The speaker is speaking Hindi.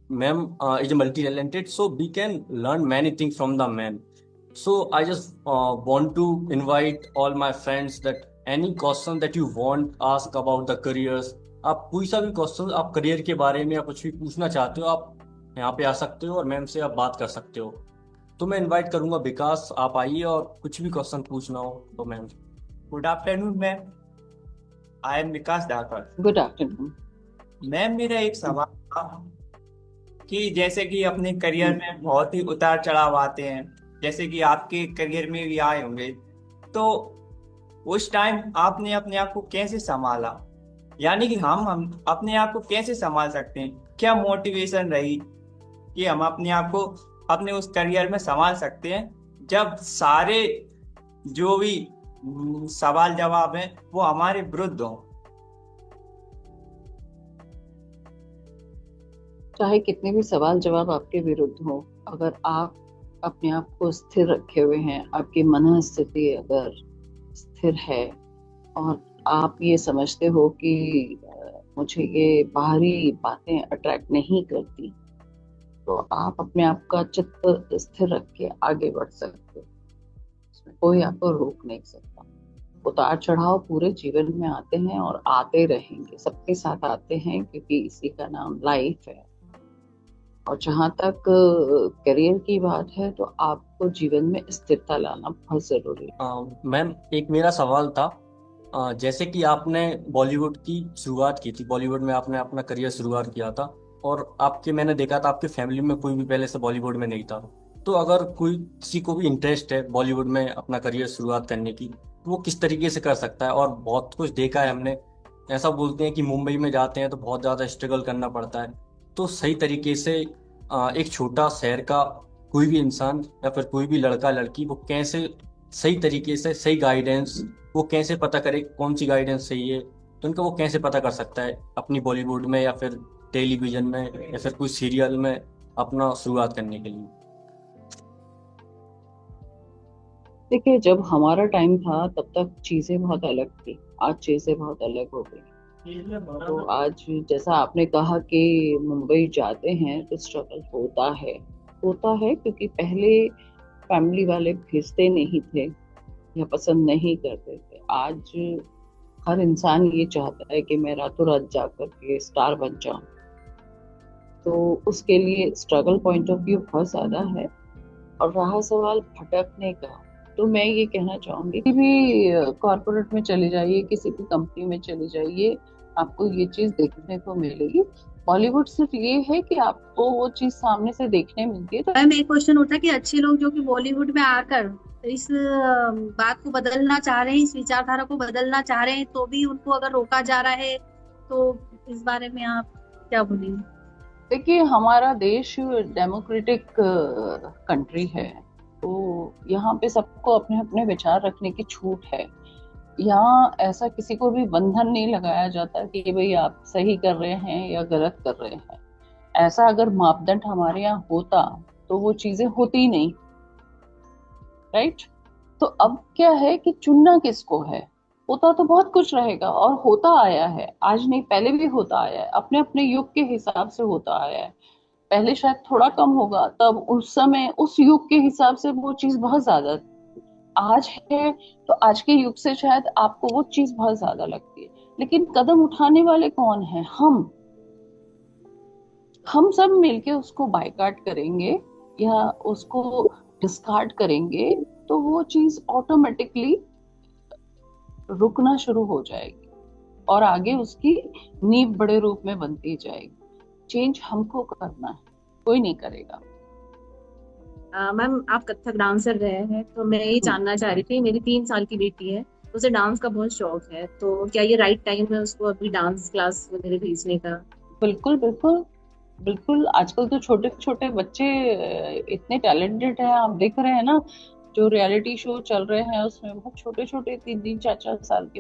ma'am is a multi-talented, so we can learn many things from the man. So I just want to invite all my friends that any question that you want ask about the careers. आप कोई सा भी क्वेश्चन आप करियर के बारे में या कुछ भी पूछना चाहते हो, आप यहाँ पे आ सकते हो और मैम से आप बात कर सकते हो। तो मैं इनवाइट करूंगा विकास, आप आइए और कुछ भी क्वेश्चन पूछना हो तो ma'am. Good afternoon ma'am. I am Vikas Dhakad. Good afternoon. Ma'am, मेरा एक सवाल था कि जैसे कि अपने करियर में बहुत ही उतार चढ़ाव आते हैं, जैसे कि आपके करियर में भी आए होंगे, तो उस टाइम आपने अपने आप को कैसे संभाला? यानी कि हम अपने आप को कैसे संभाल सकते हैं? क्या मोटिवेशन रही कि हम अपने आप को अपने उस करियर में संभाल सकते हैं जब सारे जो भी सवाल जवाब हैं वो हमारे विरुद्ध हों? चाहे कितने भी सवाल जवाब आपके विरुद्ध हो, अगर आप अपने आप को स्थिर रखे हुए हैं, आपकी मन स्थिति अगर स्थिर है और आप ये समझते हो कि मुझे ये बाहरी बातें अट्रैक्ट नहीं करती, तो आप अपने आप का चित्त स्थिर रख के आगे बढ़ सकते हो। इसमें कोई आपको रोक नहीं सकता। उतार चढ़ाव पूरे जीवन में आते हैं और आते रहेंगे, सबके साथ आते हैं, क्योंकि इसी का नाम लाइफ है। और जहाँ तक करियर की बात है, तो आपको जीवन में स्थिरता लाना बहुत जरूरी है। मैम एक मेरा सवाल था, जैसे कि आपने बॉलीवुड की शुरुआत की थी, बॉलीवुड में आपने अपना करियर शुरुआत किया था और आपके मैंने देखा था आपके फैमिली में कोई भी पहले से बॉलीवुड में नहीं था। तो अगर कोई किसी को भी इंटरेस्ट है बॉलीवुड में अपना करियर शुरुआत करने की, तो वो किस तरीके से कर सकता है? और बहुत कुछ देखा है हमने, ऐसा बोलते हैं कि मुंबई में जाते हैं तो बहुत ज़्यादा स्ट्रगल करना पड़ता है। तो सही तरीके से एक छोटा शहर का कोई भी इंसान या फिर कोई भी लड़का लड़की वो कैसे सही तरीके से सही गाइडेंस वो कैसे पता करे कौन सी गाइडेंस सही है, तो उनका वो कैसे पता कर सकता है अपनी बॉलीवुड में या फिर टेलीविजन में या फिर कोई सीरियल में अपना शुरुआत करने के लिए? देखिए, जब हमारा टाइम था तब तक चीजें बहुत अलग थी, आज चीजें बहुत अलग हो गई। तो आज जैसा आपने कहा कि मुंबई जाते हैं तो स्ट्रगल होता है क्योंकि पहले फैमिली वाले भेजते नहीं थे या पसंद नहीं करते थे। आज हर इंसान ये चाहता है कि मैं रातों रात जाकर के स्टार बन जाऊं, तो उसके लिए स्ट्रगल पॉइंट ऑफ व्यू बहुत ज्यादा है। और रहा सवाल भटकने का, तो मैं ये कहना चाहूंगी कि भी कॉर्पोरेट में चले जाइए, किसी भी कंपनी में चले जाइए, आपको ये चीज देखने को मिलेगी। बॉलीवुड सिर्फ ये है कि आपको वो चीज सामने से देखने मिलती है। तो मैम एक क्वेश्चन होता है कि अच्छे लोग जो कि बॉलीवुड में आकर इस बात को बदलना चाह रहे हैं, इस विचारधारा को बदलना चाह रहे हैं, तो भी उनको अगर रोका जा रहा है, तो इस बारे में आप क्या बोलेंगे? देखिए, हमारा देश डेमोक्रेटिक कंट्री है, तो यहाँ पे सबको अपने अपने विचार रखने की छूट है। यहाँ ऐसा किसी को भी बंधन नहीं लगाया जाता कि भाई आप सही कर रहे हैं या गलत कर रहे हैं। ऐसा अगर मापदंड हमारे यहाँ होता तो वो चीजें होती ही नहीं, राइट? तो अब क्या है कि चुनना किसको है। होता तो बहुत कुछ रहेगा और होता आया है, आज नहीं पहले भी होता आया है, अपने अपने युग के हिसाब से होता आया है। पहले शायद थोड़ा कम होगा, तब उस समय उस युग के हिसाब से वो चीज बहुत ज्यादा आज है, तो आज के युग से शायद आपको वो चीज बहुत ज्यादा लगती है। लेकिन कदम उठाने वाले कौन है? हम सब मिलके उसको बायकाट करेंगे या उसको डिस्कार्ड करेंगे, तो वो चीज ऑटोमेटिकली रुकना शुरू हो जाएगी और आगे उसकी नींव बड़े रूप में बनती जाएगी। चेंज हमको करना है, कोई नहीं करेगा। मैम आप कथक डांसर रहे हैं, तो मैं ये जानना चाह रही थी, मेरी 3 साल की बेटी है, उसे डांस का बहुत शौक है, तो क्या ये राइट टाइम है उसको अभी डांस क्लास वगैरह भेजने का? बिल्कुल बिल्कुल बिल्कुल। आजकल तो छोटे छोटे बच्चे इतने टैलेंटेड हैं, आप देख रहे हैं ना, जो रियलिटी शो चल रहे हैं उसमें बहुत छोटे छोटे 3-3 4-4 साल के